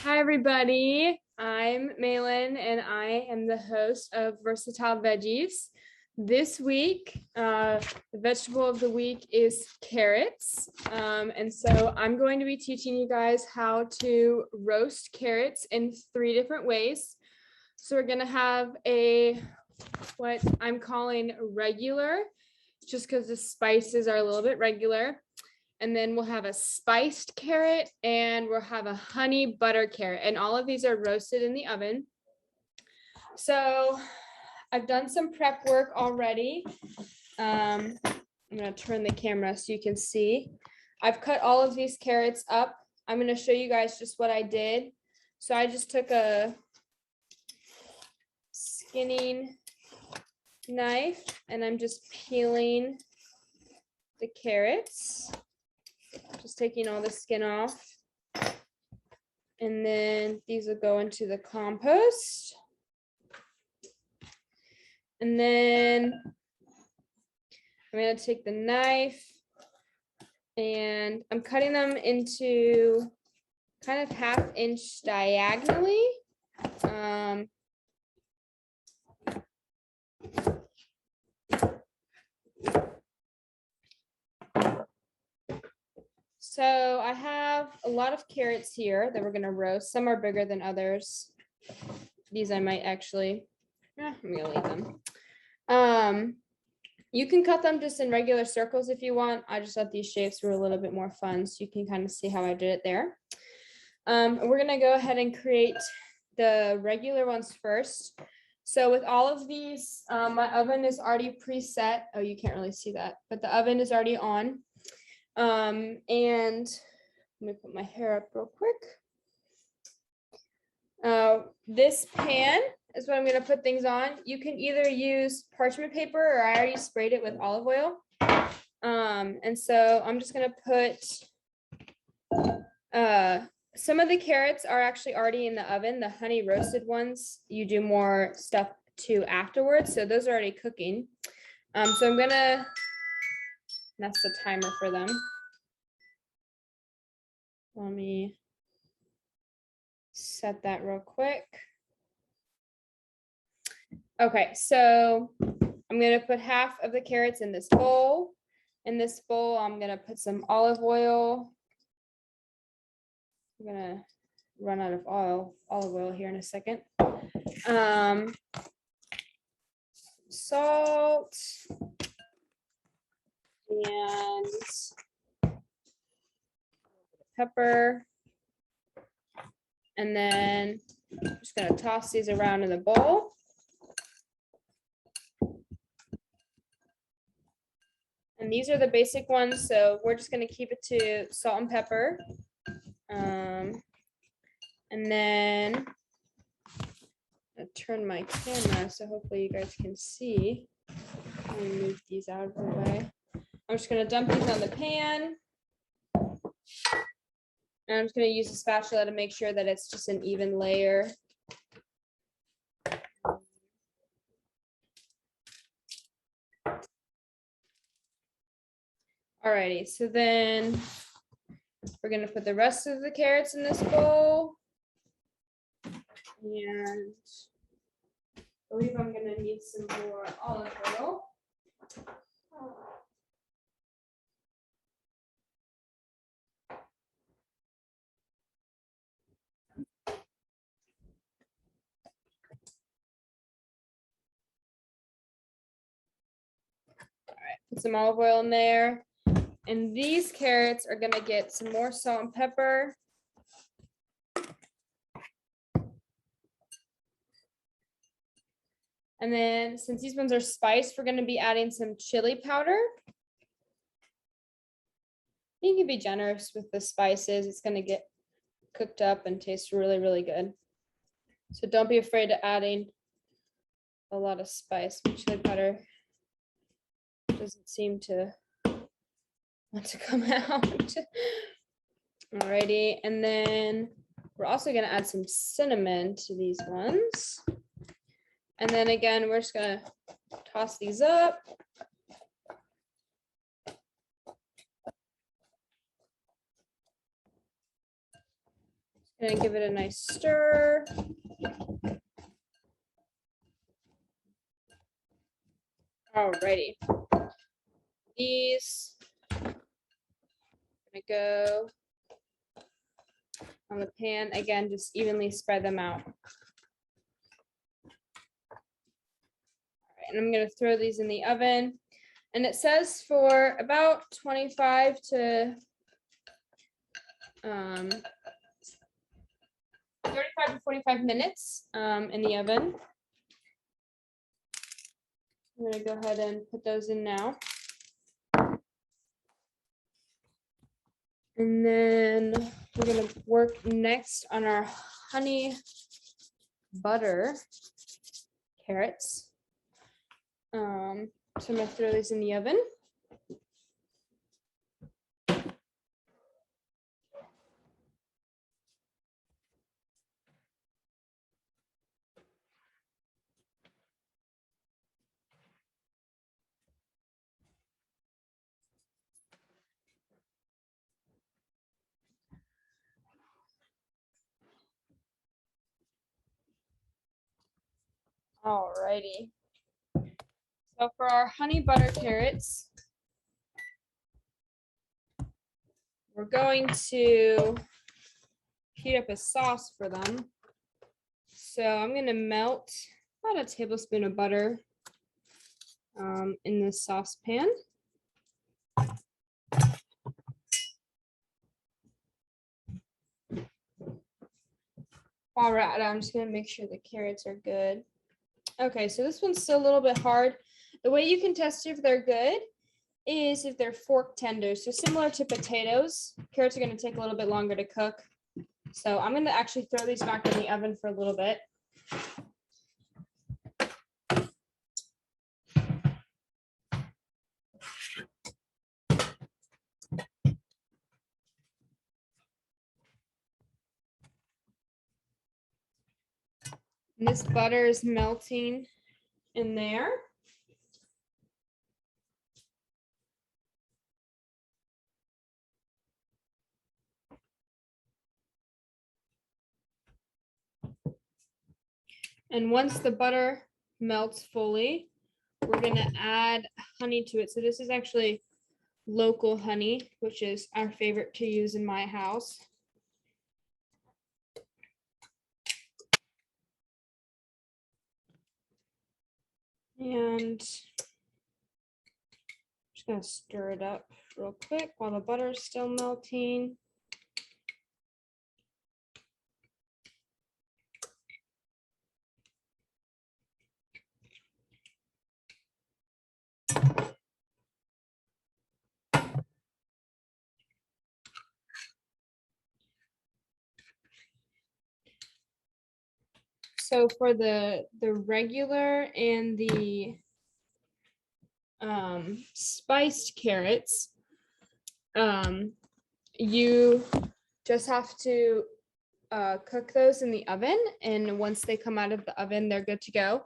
Hi, everybody. I'm Maelyn, and I am the host of Versatile Veggies. This week, the vegetable of the week is carrots. And so I'm going to be teaching you guys how to roast carrots in 3 different ways. So we're going to have what I'm calling regular, just because the spices are a little bit regular. And then we'll have a spiced carrot and we'll have a honey butter carrot. And all of these are roasted in the oven. So I've done some prep work already. I'm going to turn the camera so you can see. I've cut all of these carrots up. I'm going to show you guys just what I did. So I just took a skinning knife and I'm just peeling the carrots. Just taking all the skin off. And then these will go into the compost. And then I'm going to take the knife and I'm cutting them into kind of 1/2 inch diagonally. So I have a lot of carrots here that we're going to roast. Some are bigger than others. These I might actually, I'm going to leave them. You can cut them just in regular circles if you want. I just thought these shapes were a little bit more fun, so you can kind of see how I did it there. We're going to go ahead and create the regular ones first. So with all of these, my oven is already preset. Oh, you can't really see that, but the oven is already on. And let me put my hair up real quick. This pan is what I'm going to put things on. You can either use parchment paper or I already sprayed it with olive oil. And so I'm just going to put, some of the carrots are actually already in the oven. The honey roasted ones, you do more stuff to afterwards. So those are already cooking. So I'm going to, that's the timer for them. Let me set that real quick. Okay, so I'm going to put 1/2 of the carrots in this bowl. In this bowl, I'm going to put some olive oil. I'm going to run out of olive oil here in a second. Salt and pepper. And then I'm just going to toss these around in the bowl. And these are the basic ones, so we're just going to keep it to salt and pepper. And then I'll turn my camera so hopefully you guys can see. Let me move these out of the way. I'm just going to dump these on the pan. And I'm just going to use a spatula to make sure that it's just an even layer. Alrighty, so then we're going to put the rest of the carrots in this bowl. And I believe I'm going to need some more olive oil. Put some olive oil in there. And these carrots are going to get some more salt and pepper. And then since these ones are spiced, we're going to be adding some chili powder. You can be generous with the spices. It's going to get cooked up and taste really, really good. So don't be afraid of adding a lot of spice. Chili powder doesn't seem to want to come out. Alrighty, and then we're also going to add some cinnamon to these ones. And then again, we're just going to toss these up. And give it a nice stir. Alrighty. These are gonna go on the pan. Again, just evenly spread them out. All right, and I'm gonna throw these in the oven. And it says for about 25 to 35 to 45 minutes in the oven. I'm gonna go ahead and put those in now. And then we're gonna work next on our honey butter carrots. So I'm gonna throw these in the oven. Alrighty. So for our honey butter carrots, we're going to heat up a sauce for them. So I'm going to melt about a tablespoon of butter in this saucepan. While we're at it, I'm just going to make sure the carrots are good. Okay, so this one's still a little bit hard. The way you can test if they're good is if they're fork tender. So similar to potatoes, carrots are going to take a little bit longer to cook. So I'm going to actually throw these back in the oven for a little bit. And this butter is melting in there. And once the butter melts fully, we're going to add honey to it. So this is actually local honey, which is our favorite to use in my house. And just going to stir it up real quick while the butter is still melting. So for the regular and the spiced carrots, you just have to cook those in the oven, and once they come out of the oven, they're good to go.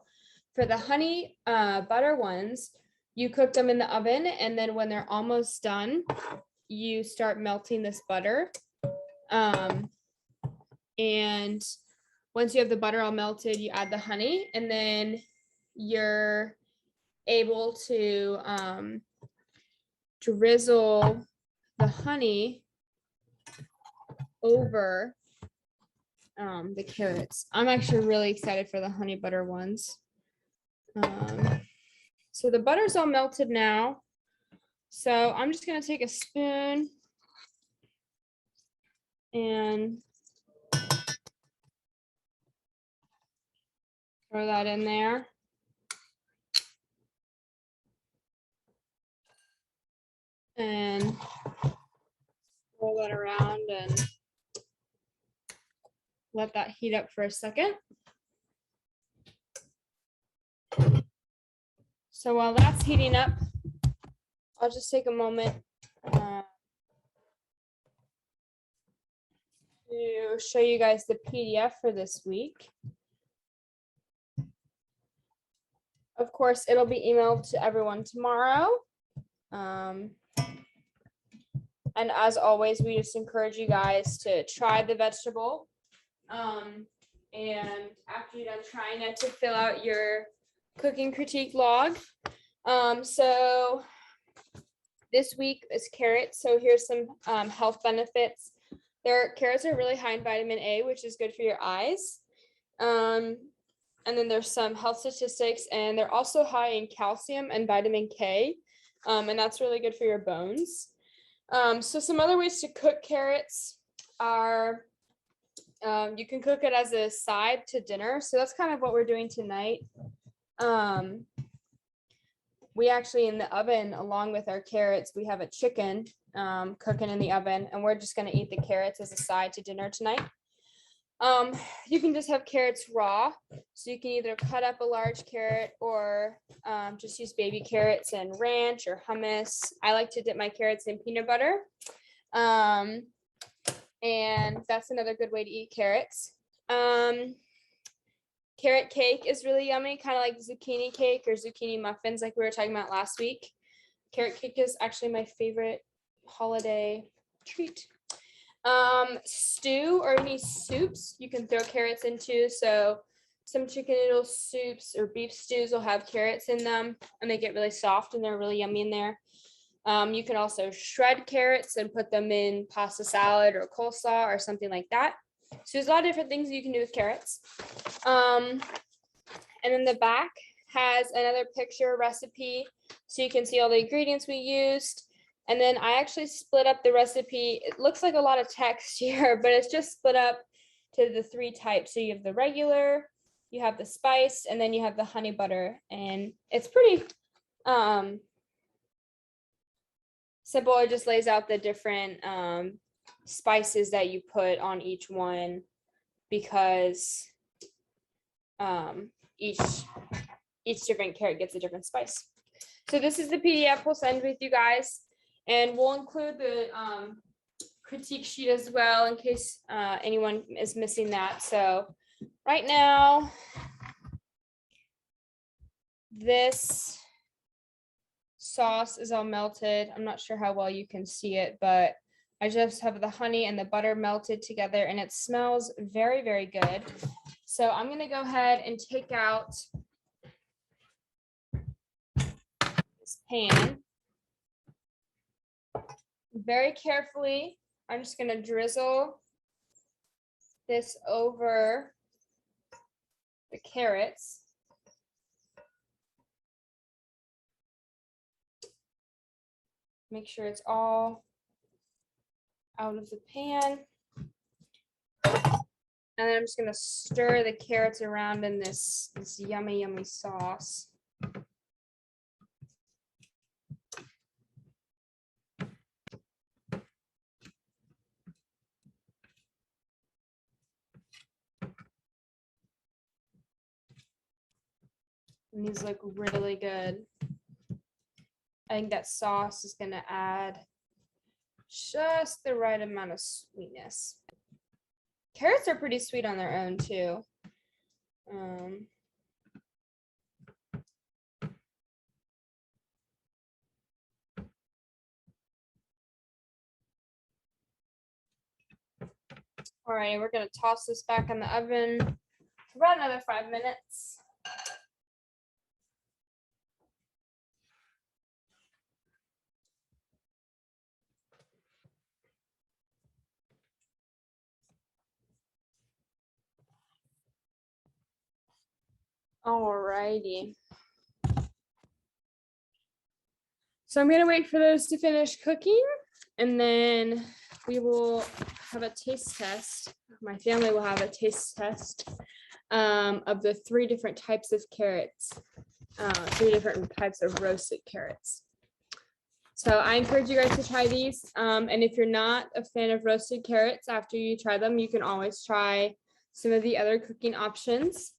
For the honey butter ones, you cook them in the oven, and then when they're almost done, you start melting this butter. And once you have the butter all melted, you add the honey, and then you're able to drizzle the honey over the carrots. I'm actually really excited for the honey butter ones. So the butter's all melted now. So I'm just going to take a spoon and throw that in there. And roll that around and let that heat up for a second. So while that's heating up, I'll just take a moment to show you guys the PDF for this week. Of course, it'll be emailed to everyone tomorrow. And as always, we just encourage you guys to try the vegetable And after you're done trying it, to fill out your cooking critique log. So this week is carrots. So here's some health benefits. Carrots are really high in vitamin A, which is good for your eyes. And then there's some health statistics, and they're also high in calcium and vitamin K. And that's really good for your bones. So some other ways to cook carrots are you can cook it as a side to dinner. So that's kind of what we're doing tonight. We actually, in the oven, along with our carrots, we have a chicken cooking in the oven, and we're just going to eat the carrots as a side to dinner tonight. You can just have carrots raw. So you can either cut up a large carrot or just use baby carrots and ranch or hummus. I like to dip my carrots in peanut butter. And that's another good way to eat carrots. Carrot cake is really yummy, kind of like zucchini cake or zucchini muffins like we were talking about last week. Carrot cake is actually my favorite holiday treat. Stew or any soups you can throw carrots into. So some chicken noodle soups or beef stews will have carrots in them, and they get really soft and they're really yummy in there. You can also shred carrots and put them in pasta salad or coleslaw or something like that. So there's a lot of different things you can do with carrots. And then the back has another picture recipe, so you can see all the ingredients we used. And then I actually split up the recipe. It looks like a lot of text here, but it's just split up to the 3 types. So you have the regular, you have the spice, and then you have the honey butter. And it's pretty simple. It just lays out the different spices that you put on each one, because each different carrot gets a different spice. So this is the PDF we'll send with you guys, and we'll include the critique sheet as well in case anyone is missing that. So right now, this sauce is all melted. I'm not sure how well you can see it, but I just have the honey and the butter melted together, and it smells very, very good. So I'm going to go ahead and take out this pan. Very carefully, I'm just going to drizzle this over the carrots. Make sure it's all out of the pan. And then I'm just going to stir the carrots around in this yummy, yummy sauce. And these look really good. I think that sauce is going to add just the right amount of sweetness. Carrots are pretty sweet on their own too. All right, we're going to toss this back in the oven for about another 5 minutes. All righty. So I'm going to wait for those to finish cooking, and then we will have a taste test. My family will have a taste test of the 3 different types of carrots, 3 different types of roasted carrots. So I encourage you guys to try these. And if you're not a fan of roasted carrots, after you try them, you can always try some of the other cooking options.